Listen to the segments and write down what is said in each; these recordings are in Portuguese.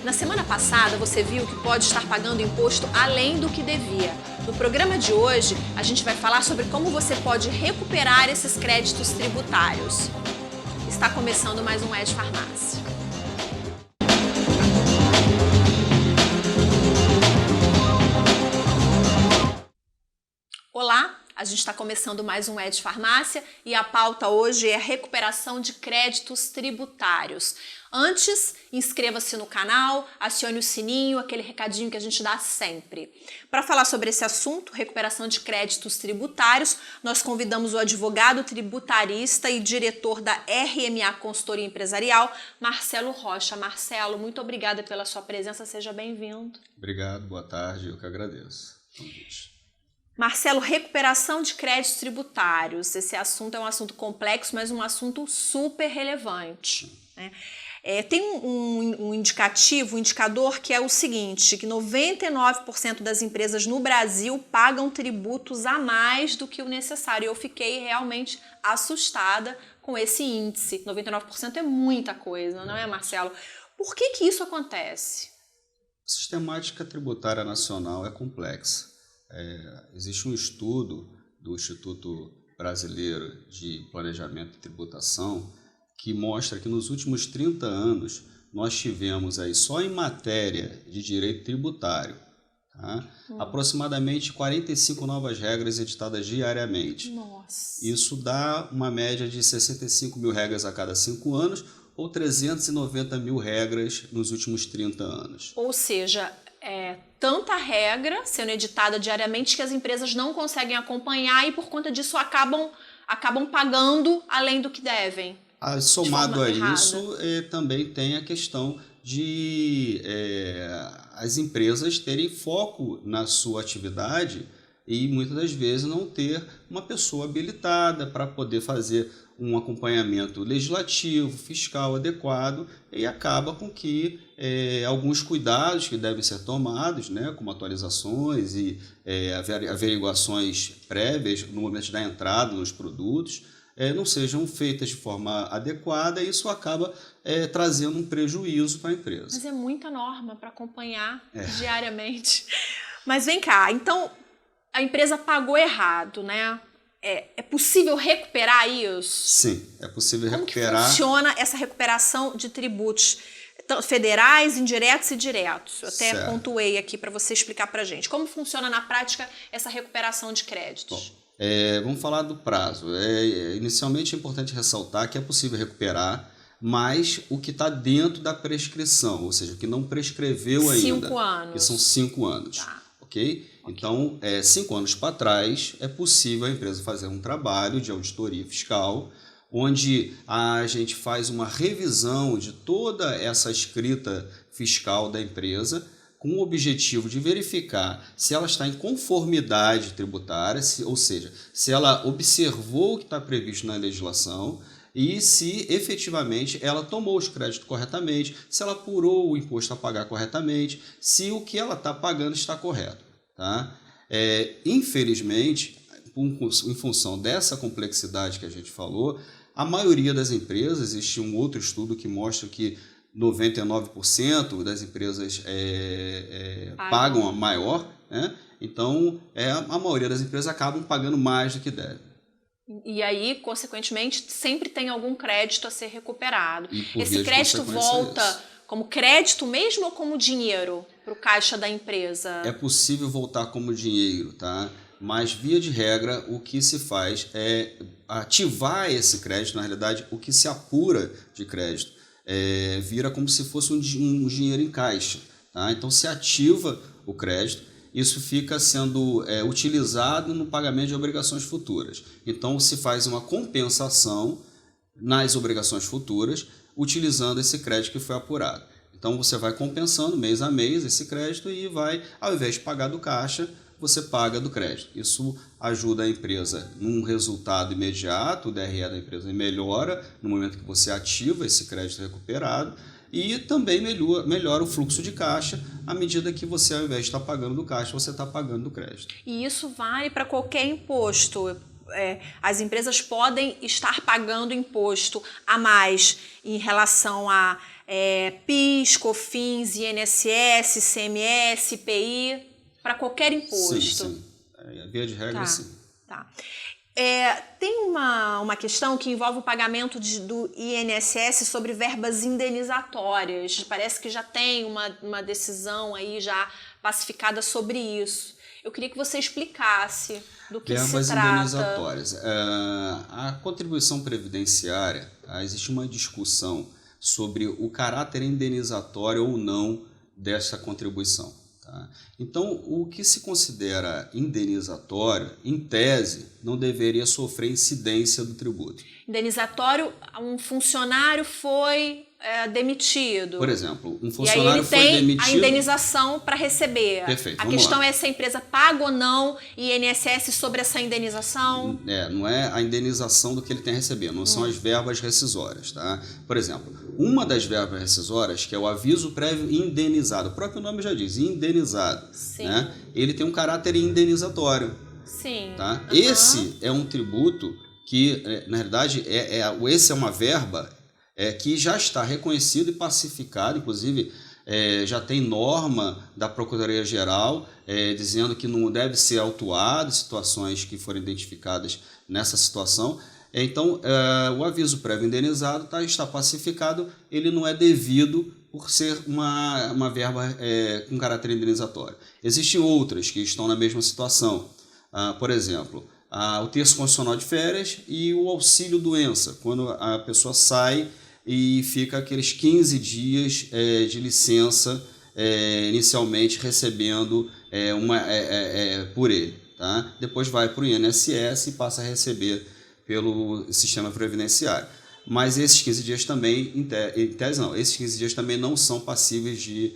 Na semana passada, você viu que pode estar pagando imposto além do que devia. No programa de hoje, a gente vai falar sobre como você pode recuperar esses créditos tributários. Está começando mais um Ed Farmácia. Olá, a gente está começando mais um Ed Farmácia e a pauta hoje é a recuperação de créditos tributários. Antes, inscreva-se no canal, acione o sininho, aquele recadinho que a gente dá sempre. Para falar sobre esse assunto, recuperação de créditos tributários, nós convidamos o advogado tributarista e diretor da RMA Consultoria Empresarial, Marcelo Rocha. Marcelo, muito obrigada pela sua presença, seja bem-vindo. Obrigado, boa tarde, eu que agradeço. Marcelo, recuperação de créditos tributários. Esse assunto é um assunto complexo, mas um assunto super relevante, né? Tem um indicador que é o seguinte, que 99% das empresas no Brasil pagam tributos a mais do que o necessário. Eu fiquei realmente assustada com esse índice. 99% é muita coisa, não é, Marcelo? Por que isso acontece? A sistemática tributária nacional é complexa. Existe um estudo do Instituto Brasileiro de Planejamento e Tributação que mostra que nos últimos 30 anos nós tivemos aí só em matéria de direito tributário, tá? Aproximadamente 45 novas regras editadas diariamente. Nossa. Isso dá uma média de 65 mil regras a cada 5 anos ou 390 mil regras nos últimos 30 anos. Ou seja, tanta regra sendo editada diariamente que as empresas não conseguem acompanhar e por conta disso acabam pagando além do que devem. Somado a isso, também tem a questão de as empresas terem foco na sua atividade e muitas das vezes não ter uma pessoa habilitada para poder fazer um acompanhamento legislativo, fiscal adequado e acaba com que alguns cuidados que devem ser tomados, né, como atualizações e averiguações prévias no momento da entrada nos produtos, não sejam feitas de forma adequada e isso acaba trazendo um prejuízo para a empresa. Mas é muita norma para acompanhar diariamente. Mas vem cá, então a empresa pagou errado, né? É possível recuperar isso? Sim, é possível recuperar. Como que funciona essa recuperação de tributos federais, indiretos e diretos? Eu até pontuei aqui para você explicar para a gente. Como funciona na prática essa recuperação de créditos? Bom, vamos falar do prazo. Inicialmente é importante ressaltar que é possível recuperar, mas o que está dentro da prescrição, ou seja, o que não prescreveu ainda. 5 anos. Que são 5 anos. Tá. Ok? Então, 5 anos para trás, é possível a empresa fazer um trabalho de auditoria fiscal, onde a gente faz uma revisão de toda essa escrita fiscal da empresa, com o objetivo de verificar se ela está em conformidade tributária, ou seja, se ela observou o que está previsto na legislação e se efetivamente ela tomou os créditos corretamente, se ela apurou o imposto a pagar corretamente, se o que ela está pagando está correto. Tá? Infelizmente, em função dessa complexidade que a gente falou, a maioria das empresas, existe um outro estudo que mostra que 99% das empresas pagam a maior, né? Então a maioria das empresas acabam pagando mais do que devem. E aí, consequentemente, sempre tem algum crédito a ser recuperado. Esse crédito volta como crédito mesmo ou como dinheiro para o caixa da empresa? É possível voltar como dinheiro, tá? Mas, via de regra, o que se faz é ativar esse crédito. Na realidade, o que se apura de crédito vira como se fosse um dinheiro em caixa, tá? Então, se ativa o crédito, isso fica sendo utilizado no pagamento de obrigações futuras. Então, se faz uma compensação nas obrigações futuras, utilizando esse crédito que foi apurado. Então, você vai compensando mês a mês esse crédito e vai, ao invés de pagar do caixa, você paga do crédito. Isso ajuda a empresa num resultado imediato, o DRE da empresa melhora no momento que você ativa esse crédito recuperado e também melhora o fluxo de caixa à medida que você, ao invés de estar pagando do caixa, você está pagando do crédito. E isso vale para qualquer imposto? As empresas podem estar pagando imposto a mais em relação a PIS, COFINS, INSS, ICMS, IPI, para qualquer imposto. Sim. Via de regra, sim. Tá. Tem uma questão que envolve o pagamento do INSS sobre verbas indenizatórias. Parece que já tem uma decisão aí já pacificada sobre isso. Eu queria que você explicasse do que se trata. Verbas indenizatórias. A contribuição previdenciária, existe uma discussão sobre o caráter indenizatório ou não dessa contribuição. Tá? Então, o que se considera indenizatório, em tese, não deveria sofrer incidência do tributo. Indenizatório, um funcionário foi demitido. Por exemplo, um funcionário foi demitido. E aí ele tem a demitido. indenização para receber. Perfeito. A questão é se a empresa paga ou não INSS sobre essa indenização. Não é a indenização do que ele tem a receber, não são as verbas rescisórias. Tá? Por exemplo, uma das verbas rescisórias, que é o aviso prévio indenizado, o próprio nome já diz, indenizado, né? Ele tem um caráter indenizatório. Sim. Tá? Esse é um tributo que, na realidade, esse é uma verba que já está reconhecido e pacificado, inclusive já tem norma da Procuradoria-Geral dizendo que não deve ser autuado situações que forem identificadas nessa situação. Então, o aviso prévio indenizado está pacificado, ele não é devido por ser uma verba com caráter indenizatório. Existem outras que estão na mesma situação. Por exemplo, o terço constitucional de férias e o auxílio doença, quando a pessoa sai e fica aqueles 15 dias de licença inicialmente recebendo por ele. Tá? Depois vai para o INSS e passa a receber pelo sistema previdenciário. Mas esses 15 dias também, em tese não, esses 15 dias também não são passíveis de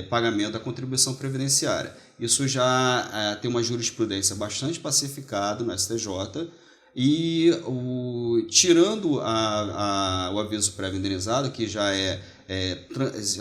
pagamento da contribuição previdenciária. Isso já tem uma jurisprudência bastante pacificada no STJ e tirando o aviso prévio indenizado, que já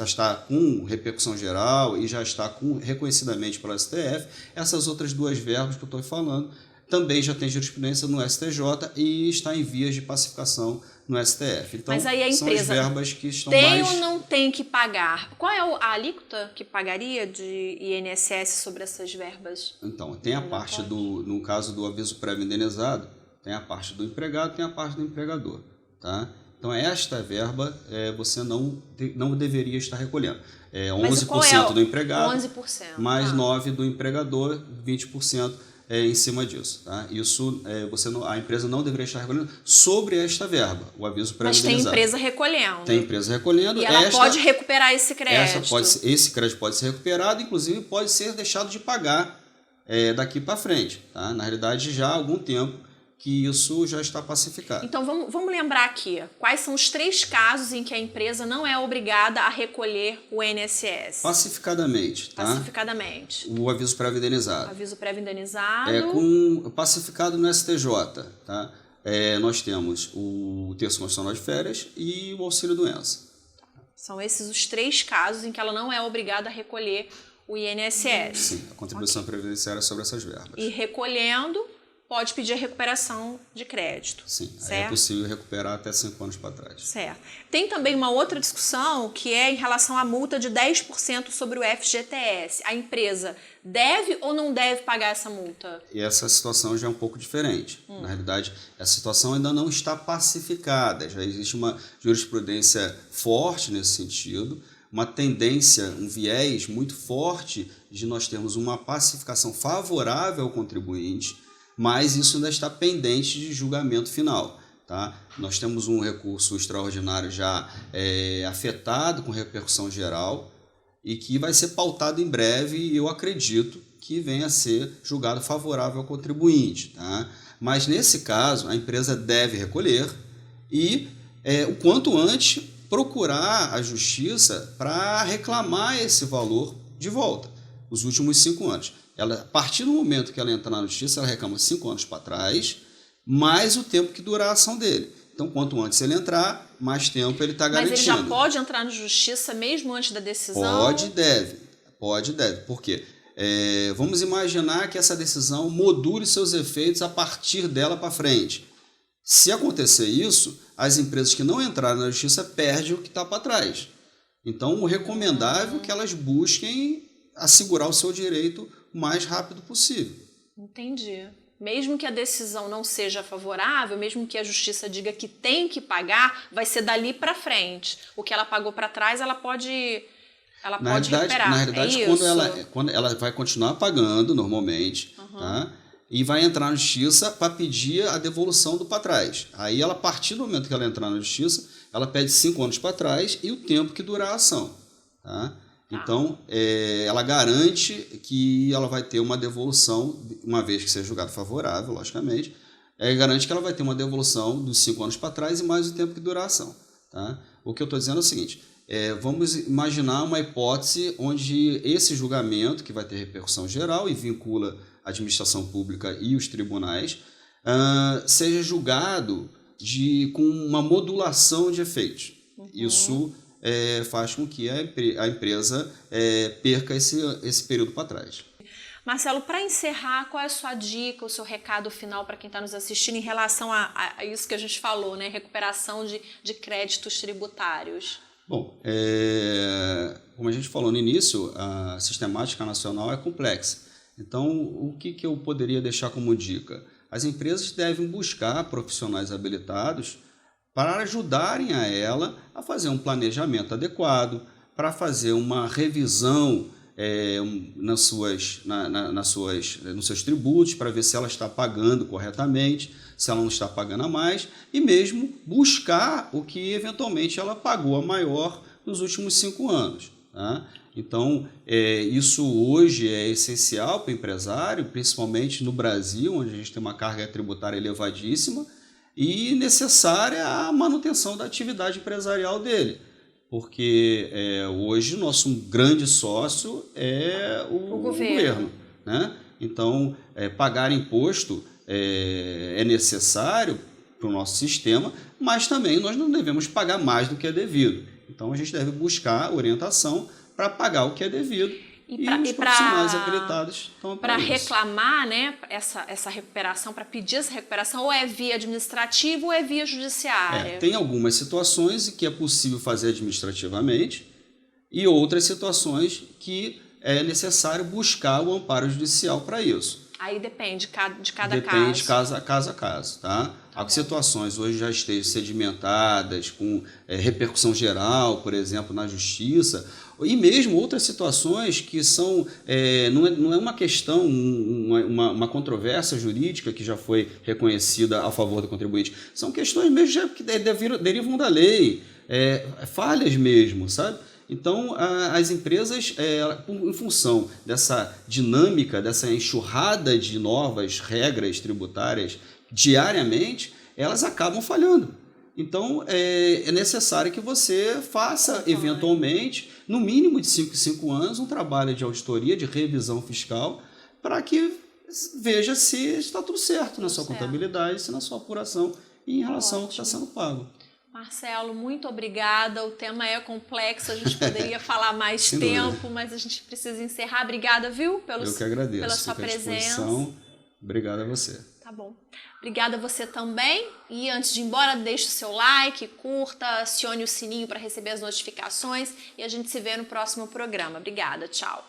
está com repercussão geral e já está reconhecidamente pelo STF, essas outras duas verbas que eu estou falando também já tem jurisprudência no STJ e está em vias de pacificação no STF. Então, mas aí a empresa são as verbas que estão tem ou não tem que pagar? Qual é a alíquota que pagaria de INSS sobre essas verbas? Então, tem a parte no caso do aviso prévio indenizado, tem a parte do empregado, tem a parte do empregador. Tá? Então, esta verba você não deveria estar recolhendo. 11% do empregado, 11%, mais 9% do empregador, 20% em cima disso. Tá? Isso a empresa não deveria estar recolhendo sobre esta verba, o aviso prévio indenizado. Mas tem empresa recolhendo. Tem empresa recolhendo. E ela pode recuperar esse crédito. Esse crédito pode ser recuperado, inclusive pode ser deixado de pagar daqui para frente. Tá? Na realidade, já há algum tempo que isso já está pacificado. Então, vamos lembrar aqui, quais são os 3 casos em que a empresa não é obrigada a recolher o INSS? Pacificadamente. Tá? Pacificadamente. O aviso prévio indenizado. Aviso prévio indenizado. Pacificado no STJ. Tá? Nós temos o terço constitucional de férias e o auxílio doença. São esses os 3 casos em que ela não é obrigada a recolher o INSS. Sim, a contribuição previdenciária sobre essas verbas. E recolhendo, pode pedir a recuperação de crédito. Sim, certo? Aí é possível recuperar até 5 anos para trás. Certo. Tem também uma outra discussão que é em relação à multa de 10% sobre o FGTS. A empresa deve ou não deve pagar essa multa? E essa situação já é um pouco diferente. Na realidade, essa situação ainda não está pacificada. Já existe uma jurisprudência forte nesse sentido, uma tendência, um viés muito forte de nós termos uma pacificação favorável ao contribuinte, mas isso ainda está pendente de julgamento final. Tá? Nós temos um recurso extraordinário já afetado com repercussão geral e que vai ser pautado em breve e eu acredito que venha a ser julgado favorável ao contribuinte. Tá? Mas nesse caso, a empresa deve recolher e o quanto antes procurar a justiça para reclamar esse valor de volta, os últimos 5 anos. A partir do momento que ela entrar na justiça, ela reclama 5 anos para trás, mais o tempo que durar a ação dele. Então, quanto antes ele entrar, mais tempo ele está garantindo. Mas ele já pode entrar na justiça mesmo antes da decisão? Pode e deve. Por quê? Vamos imaginar que essa decisão module seus efeitos a partir dela para frente. Se acontecer isso, as empresas que não entraram na justiça perdem o que está para trás. Então, o recomendável é que elas busquem assegurar o seu direito o mais rápido possível. Entendi. Mesmo que a decisão não seja favorável, mesmo que a justiça diga que tem que pagar, vai ser dali para frente. O que ela pagou para trás, ela pode recuperar. Na realidade, quando ela vai continuar pagando normalmente, tá? E vai entrar na justiça para pedir a devolução do para trás. Aí, a partir do momento que ela entrar na justiça, ela pede 5 anos para trás e o tempo que durar a ação. Tá? Então, ela garante que ela vai ter uma devolução, uma vez que seja julgado favorável, logicamente, garante que ela vai ter uma devolução dos 5 anos para trás e mais o tempo que durar a ação. Tá? O que eu estou dizendo é o seguinte, vamos imaginar uma hipótese onde esse julgamento, que vai ter repercussão geral e vincula a administração pública e os tribunais, seja julgado com uma modulação de efeitos. Isso faz com que a empresa perca esse período para trás. Marcelo, para encerrar, qual é a sua dica, o seu recado final para quem está nos assistindo em relação a isso que a gente falou, né? Recuperação de créditos tributários? Bom, como a gente falou no início, a sistemática nacional é complexa. Então, o que eu poderia deixar como dica? As empresas devem buscar profissionais habilitados para ajudarem a ela a fazer um planejamento adequado, para fazer uma revisão nos seus tributos, para ver se ela está pagando corretamente, se ela não está pagando a mais, e mesmo buscar o que eventualmente ela pagou a maior nos últimos 5 anos. Tá? Então, isso hoje é essencial para o empresário, principalmente no Brasil, onde a gente tem uma carga tributária elevadíssima, e necessária a manutenção da atividade empresarial dele. Porque hoje nosso grande sócio é o governo. Né? Então, pagar imposto é necessário para o nosso sistema, mas também nós não devemos pagar mais do que é devido. Então, a gente deve buscar orientação para pagar o que é devido. E os profissionais habilitados estão para reclamar, né, essa recuperação, para pedir essa recuperação, ou é via administrativa ou é via judiciária? Tem algumas situações que é possível fazer administrativamente e outras situações que é necessário buscar o amparo judicial para isso. Aí depende de cada caso. Depende caso a caso. Tá? Há situações hoje já estejam sedimentadas, com repercussão geral, por exemplo, na justiça, e mesmo outras situações que são, não é uma questão, uma controvérsia jurídica que já foi reconhecida a favor do contribuinte, são questões mesmo que derivam da lei, falhas mesmo, sabe? Então, as empresas, em função dessa dinâmica, dessa enxurrada de novas regras tributárias diariamente, elas acabam falhando. Então, é necessário que você faça, eventualmente, no mínimo de 5 em 5 anos, um trabalho de auditoria, de revisão fiscal, para que veja se está tudo certo na sua contabilidade, se na sua apuração e em relação ao que está sendo pago. Marcelo, muito obrigada. O tema é complexo, a gente poderia falar mais tempo, mas a gente precisa encerrar. Obrigada, viu? Eu que agradeço. Pela sua presença. Obrigado a você. Tá bom. Obrigada a você também. E antes de ir embora, deixe o seu like, curta, acione o sininho para receber as notificações e a gente se vê no próximo programa. Obrigada, tchau.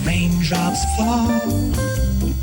Raindrops fall